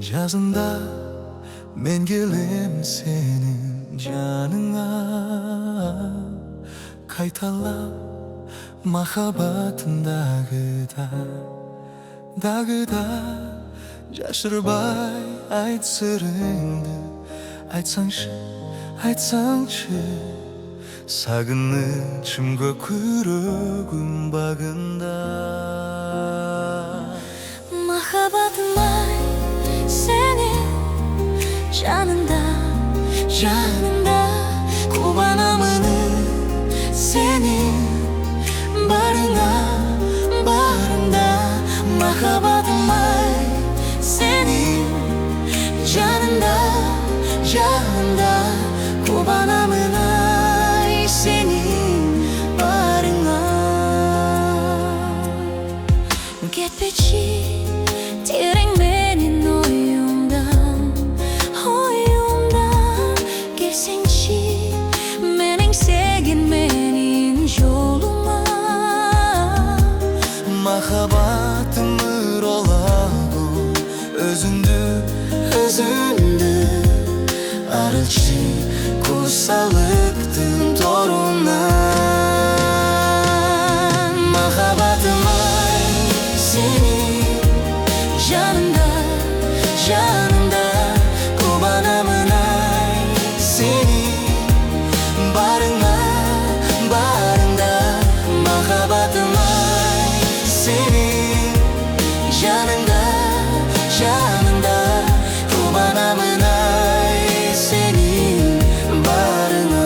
Жазында мен келем сенің жаныңа, қайталап махаббатымдағыда жашырбай айт сырыңды. Айтсаңшы сағынышым көкірегім бағында. Махаббатым-ай, сенің жаныңда қуанамын, сенің барыңа. Махаббатым-ай, сенің жаныңда қуанамын, сенің барыңа. Кетпеші терең менің ойымдан, келсеңші менің сеген менің жолыма. Махаббатым ыролағу өзіңді арылшы құсалықтың торынан. Махаббатым-ай, сенің жаныңда қуанамын, сенің барыңа. Махаббатым-ай, сенің жаныңда қуанамын, сенің барыңа.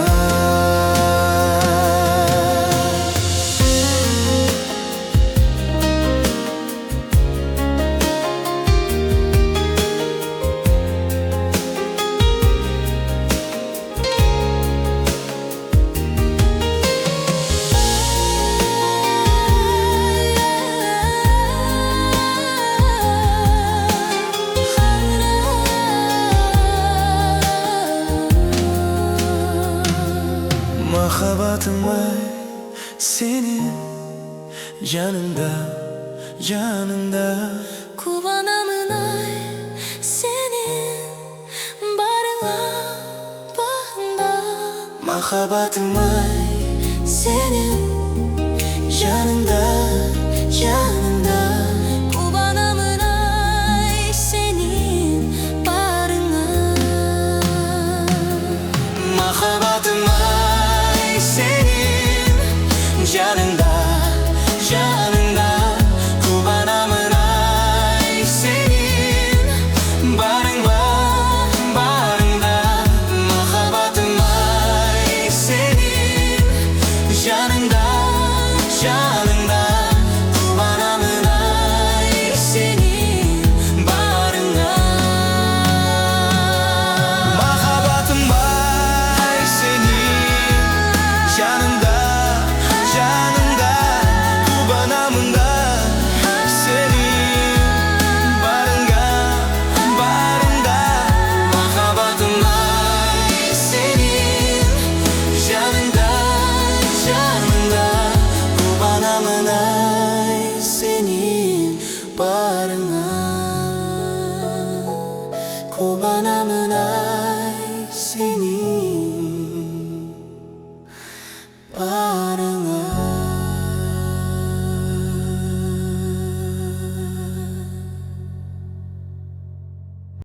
Махаббатым-ай, сенің жаныңда Қуанамын, сенің барыңа. Махаббатым-ай, Сенің жаныңда қуанамын, сенің барыңа. Махаббатым-ай, сенің жаныңда қуанамын, сенің барыңа. Махаббатым-ай, сенің жаныңда қуанамын, сенің барыңа. Махаббатым-ай, сенің жаныңда қуанамын, сенің барыңа. Махаббатым-ай, сенің жаныңда қуанамын, сенің барыңа. Қуанамын, сенің